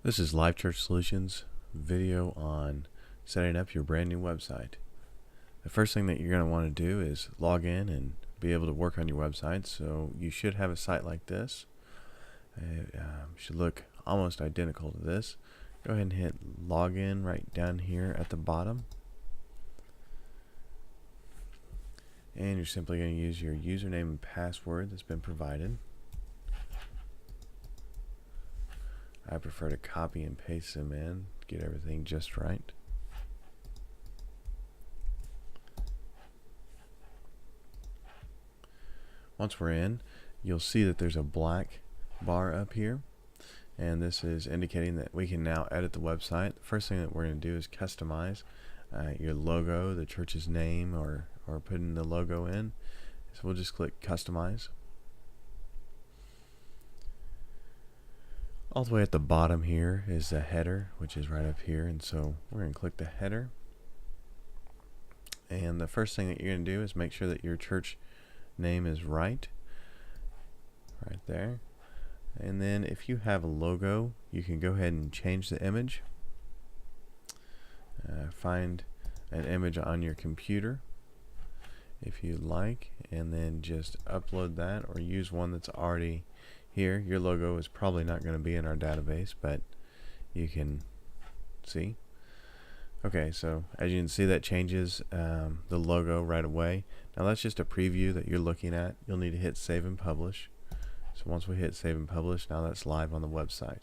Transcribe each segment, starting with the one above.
This is Live Church Solutions video on setting up your brand new website. The first thing that you're going to want to do is log in and be able to work on your website. So you should have a site like this. It should look almost identical to this. Go ahead and hit login right down here at the bottom. And you're simply going to use your username and password that's been provided. I prefer to copy and paste them in, get everything just right. Once we're in, you'll see that there's a black bar up here, and this is indicating that we can now edit the website. The first thing that we're going to do is customize your logo, the church's name, or putting the logo in. So we'll just click customize. All the way at the bottom here is the header, which is right up here, and so we're going to click the header. And the first thing that you're going to do is make sure that your church name is right there. And then if you have a logo, you can go ahead and change the image. Find an image on your computer if you like, and then just upload that, or use one that's already here. Your logo is probably not going to be in our database, but you can see. Okay, so as you can see, that changes the logo right away. Now that's just a preview that you're looking at. You'll need to hit save and publish. So once we hit save and publish, now that's live on the website.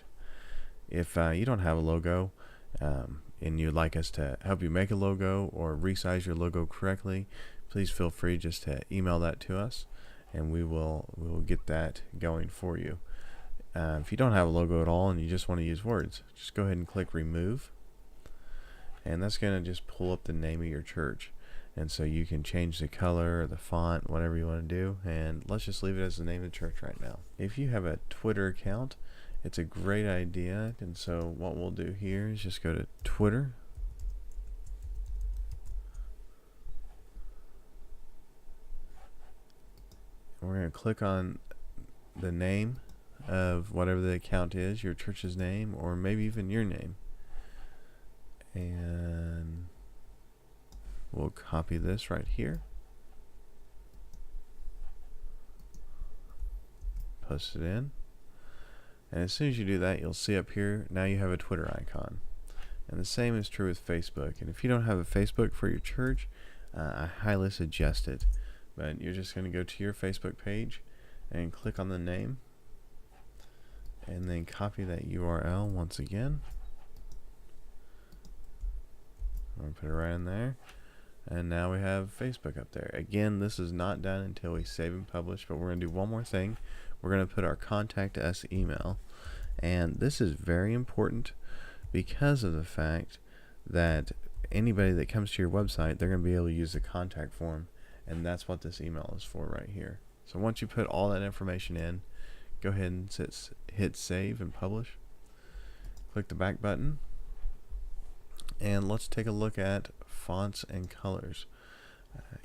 If you don't have a logo and you'd like us to help you make a logo or resize your logo correctly, please feel free just to email that to us, and we will get that going for you. If you don't have a logo at all and you just want to use words, just go ahead and click remove, and that's going to just pull up the name of your church. And so you can change the color or the font, whatever you want to do, and let's just leave it as the name of the church right now. If you have a Twitter account, it's a great idea, and so what we'll do here is just go to Twitter. We're going to click on the name of whatever the account is, your church's name, or maybe even your name. And we'll copy this right here. Post it in. And as soon as you do that, you'll see up here, now you have a Twitter icon. And the same is true with Facebook. And if you don't have a Facebook for your church, I highly suggest it. But you're just going to go to your Facebook page and click on the name, and then copy that URL once again. I'm going to put it right in there, and now we have Facebook up there. Again, this is not done until we save and publish, but we're going to do one more thing. We're going to put our contact us email, and this is very important because of the fact that anybody that comes to your website, they're going to be able to use the contact form. And that's what this email is for right here. So once you put all that information in, go ahead and hit save and publish. Click the back button. And let's take a look at fonts and colors.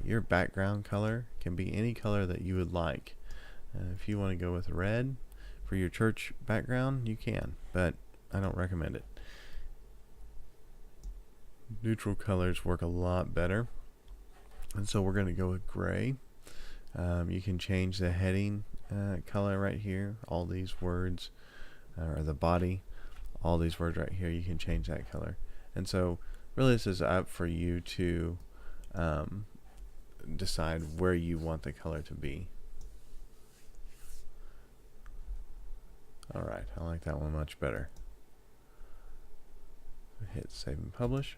Your background color can be any color that you would like. If you want to go with red for your church background, you can, but I don't recommend it. Neutral colors work a lot better. And so we're going to go with gray. You can change the heading color right here. All these words, or the body, all these words right here, you can change that color. And so really this is up for you to decide where you want the color to be. Alright, I like that one much better. Hit save and publish.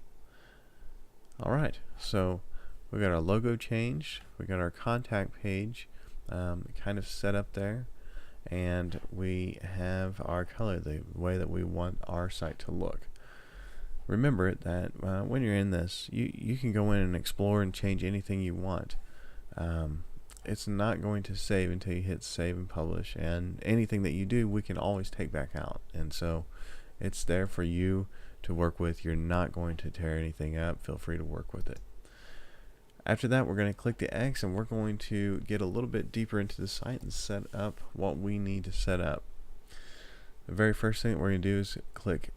Alright, so we got our logo changed, we got our contact page kind of set up there, and we have our color, the way that we want our site to look. Remember that when you're in this, you can go in and explore and change anything you want. It's not going to save until you hit save and publish, and anything that you do we can always take back out, and so it's there for you to work with. You're not going to tear anything up. Feel free to work with it. After that, we're going to click the X, and we're going to get a little bit deeper into the site and set up what we need to set up. The very first thing that we're going to do is click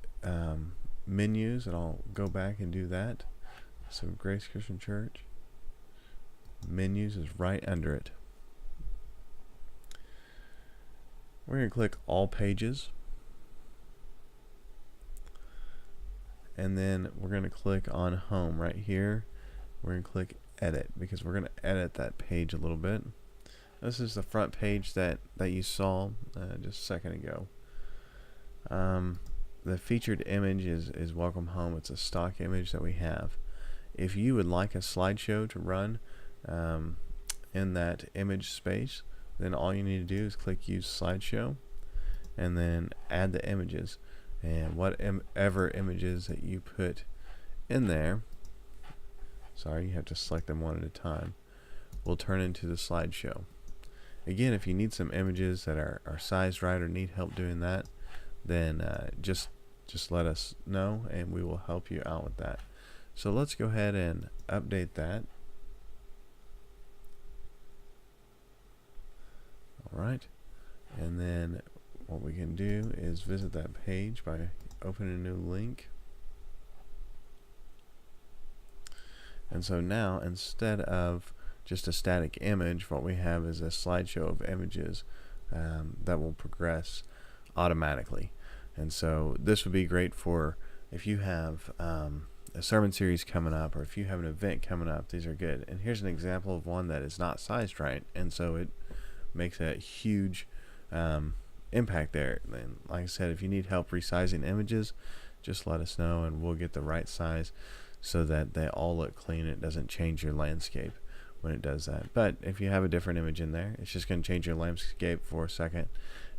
menus, and I'll go back and do that. So Grace Christian Church, menus is right under it. We're going to click all pages, and then we're going to click on home right here. We're going to click edit, because we're going to edit that page a little bit. This is the front page that you saw just a second ago. The featured image is Welcome Home. It's a stock image that we have. If you would like a slideshow to run in that image space, then all you need to do is click use slideshow and then add the images, and whatever images that you put in there, sorry, you have to select them one at a time, will turn into the slideshow. Again, if you need some images that are sized right or need help doing that, then just let us know and we will help you out with that. So let's go ahead and update that. Alright, and then what we can do is visit that page by opening a new link. And so now, instead of just a static image, what we have is a slideshow of images that will progress automatically. And so this would be great for if you have a sermon series coming up, or if you have an event coming up. These are good. And here's an example of one that is not sized right, and so it makes a huge impact there. And like I said, if you need help resizing images, just let us know and we'll get the right size so that they all look clean. It doesn't change your landscape when it does that. But if you have a different image in there, it's just going to change your landscape for a second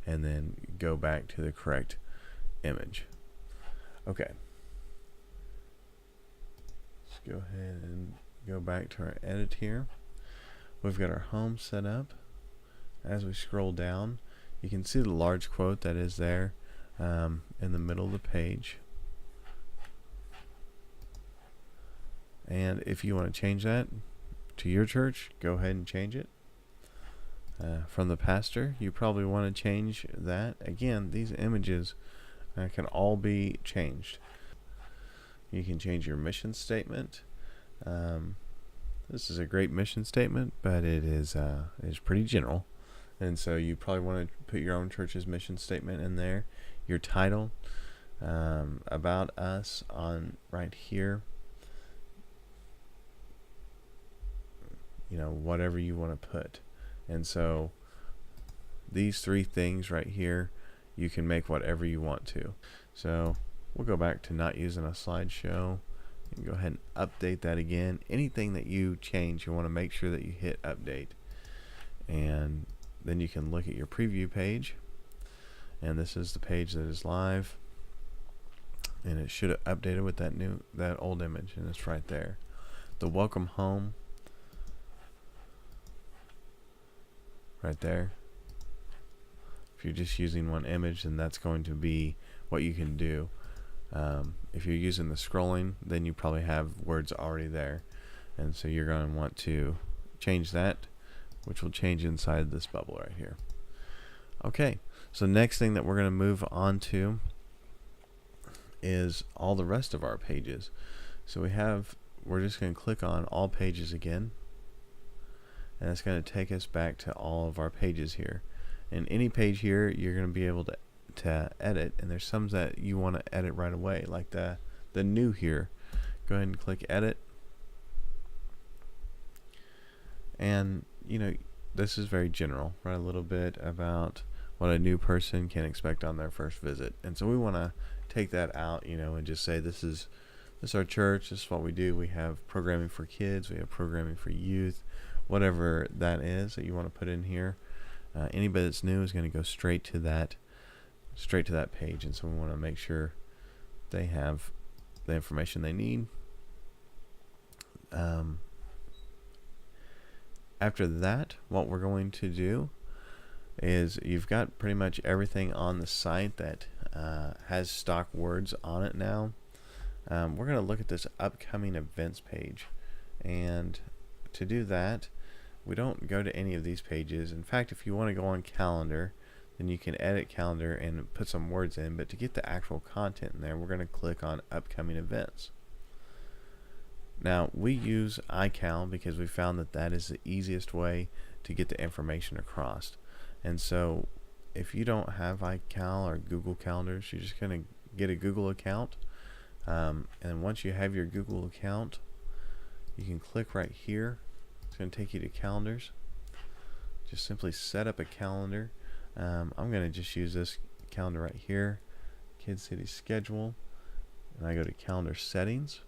and then go back to the correct image. Okay, let's go ahead and go back to our edit here. We've got our home set up. As we scroll down, you can see the large quote that is there in the middle of the page. And if you want to change that to your church, go ahead and change it. From the pastor, you probably want to change that. Again, these images can all be changed. You can change your mission statement. This is a great mission statement, but it is pretty general. And so you probably want to put your own church's mission statement in there. Your title, about us on right here. You know, whatever you want to put. And so these three things right here, you can make whatever you want to. So we'll go back to not using a slideshow and go ahead and update that again. Anything that you change, you want to make sure that you hit update. And then you can look at your preview page, and this is the page that is live, and it should have updated with that old image, and it's right there. The welcome home right there. If you're just using one image, then that's going to be what you can do. If you're using the scrolling, then you probably have words already there, and so you're going to want to change that, which will change inside this bubble right here. Okay, so next thing that we're going to move on to is all the rest of our pages. So we're just going to click on all pages again, and it's going to take us back to all of our pages here. And any page here you're going to be able to edit, and there's some that you want to edit right away, like the new here. Go ahead and click edit, and you know, this is very general, right? A little bit about what a new person can expect on their first visit. And so we want to take that out, you know, and just say this is our church, this is what we do. We have programming for kids, we have programming for youth, whatever that is that you want to put in here. Anybody that's new is going to go straight to that page, and so we want to make sure they have the information they need. After that, what we're going to do is, you've got pretty much everything on the site that has stock words on it now. We're going to look at this upcoming events page, and to do that, we don't go to any of these pages. In fact, if you want to go on calendar, then you can edit calendar and put some words in. But to get the actual content in there, we're going to click on upcoming events. Now, we use iCal because we found that that is the easiest way to get the information across. And so if you don't have iCal or Google Calendars, you're just going to get a Google account. And once you have your Google account, you can click right here. It's going to take you to calendars. Just simply set up a calendar. I'm going to just use this calendar right here, Kid City schedule, and I go to calendar settings.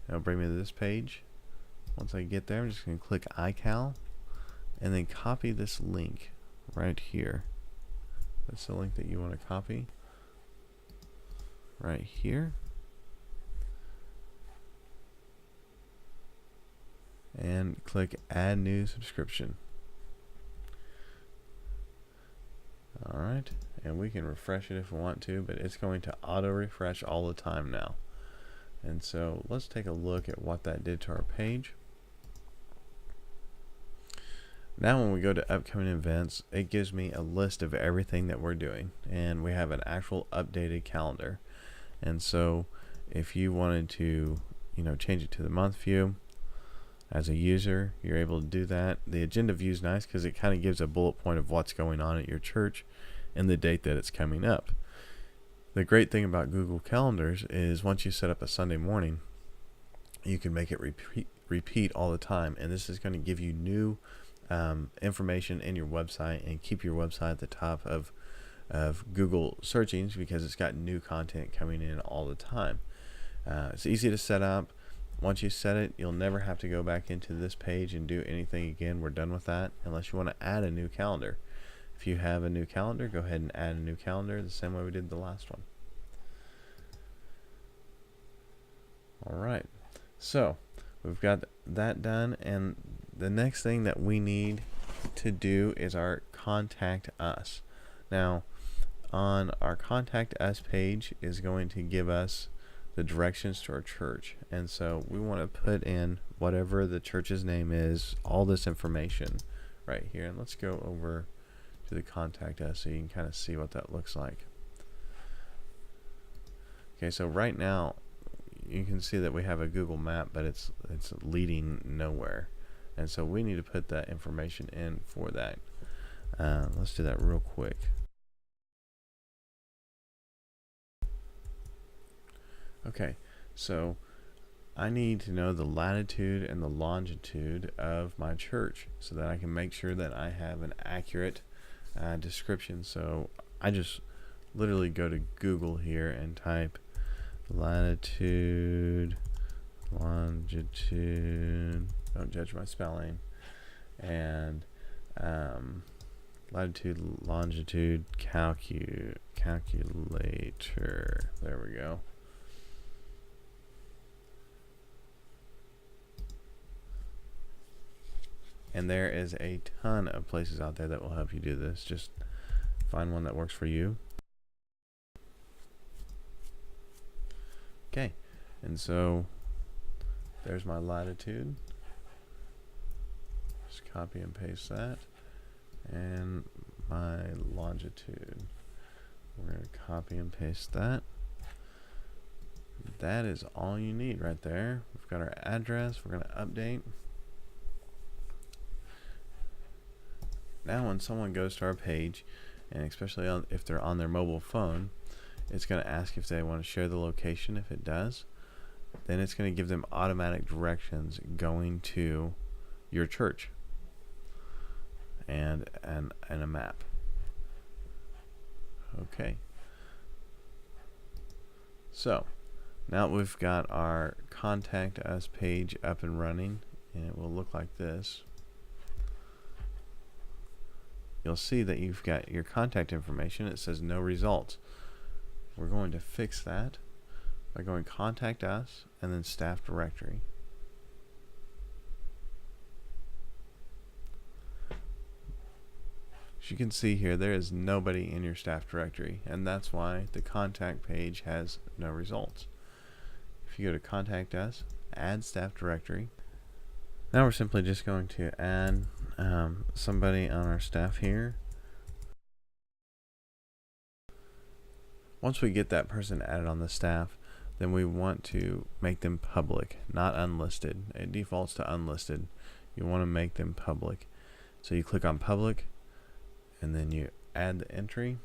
It'll bring me to this page. Once I get there, I'm just going to click iCal and then copy this link right here. That's the link that you want to copy right here. And click add new subscription. Alright, and we can refresh it if we want to, but it's going to auto refresh all the time now. And so let's take a look at what that did to our page. Now when we go to upcoming events, it gives me a list of everything that we're doing, and we have an actual updated calendar. And so if you wanted to, change it to the month view as a user, you're able to do that. The agenda view is nice because it kind of gives a bullet point of what's going on at your church and the date that it's coming up. The great thing about Google Calendars is once you set up a Sunday morning, you can make it repeat all the time, and this is going to give you new information in your website and keep your website at the top of Google searchings because it's got new content coming in all the time. It's easy to set up. Once you set it, you'll never have to go back into this page and do anything again. We're done with that unless you want to add a new calendar. If you have a new calendar, go ahead and add a new calendar the same way we did the last one. Alright, so we've got that done, and the next thing that we need to do is our Contact Us. Now, on our Contact Us page is going to give us the directions to our church, and so we want to put in whatever the church's name is, all this information right here. And let's go over to the Contact Us so you can kind of see what that looks like. Okay, so right now you can see that we have a Google map, but it's leading nowhere, and so we need to put that information in for that. Let's do that real quick. Okay, so I need to know the latitude and the longitude of my church so that I can make sure that I have an accurate description. So I just literally go to Google here and type latitude, longitude, don't judge my spelling, and latitude, longitude, calculator. There we go. And there is a ton of places out there that will help you do this. Just find one that works for you. Okay, and so there's my latitude. Just copy and paste that. And my longitude. We're going to copy and paste that. That is all you need right there. We've got our address. We're going to update. Now when someone goes to our page, and especially if they're on their mobile phone, it's going to ask if they want to share the location. If it does, then it's going to give them automatic directions going to your church and a map. Okay, so now we've got our Contact Us page up and running, and it will look like this. You'll see that you've got your contact information. It says no results. We're going to fix that by going Contact Us and then Staff Directory. As you can see here, there is nobody in your staff directory, and that's why the contact page has no results. If you go to Contact Us, add staff directory. Now we're simply just going to add somebody on our staff here. Once we get that person added on the staff, then we want to make them public, not unlisted. It defaults to unlisted. You want to make them public. So you click on public, and then you add the entry.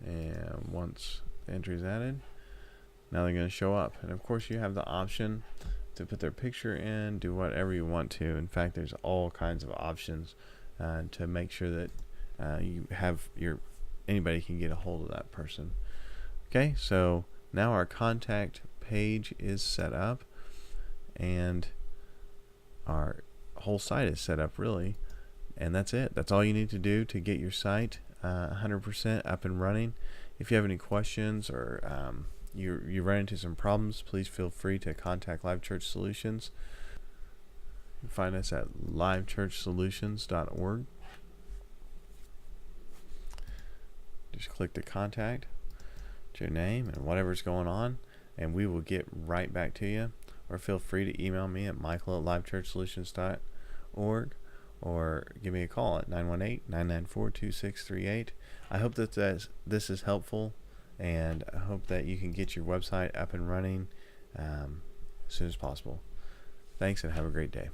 And once the entry is added, now they're going to show up. And of course you have the option to put their picture in, do whatever you want to. In fact, there's all kinds of options to make sure that you have anybody can get a hold of that person. Okay, so now our contact page is set up, and our whole site is set up, really. And that's it. That's all you need to do to get your site 100% up and running. If you have any questions or you run into some problems, please feel free to contact Live Church Solutions. You can find us at livechurchsolutions.org. Just click the contact, your name, and whatever's going on, and we will get right back to you. Or feel free to email me at michael@livechurchsolutions.org, or give me a call at 918-994-2638. I hope that this is helpful, and I hope that you can get your website up and running as soon as possible. Thanks, and have a great day.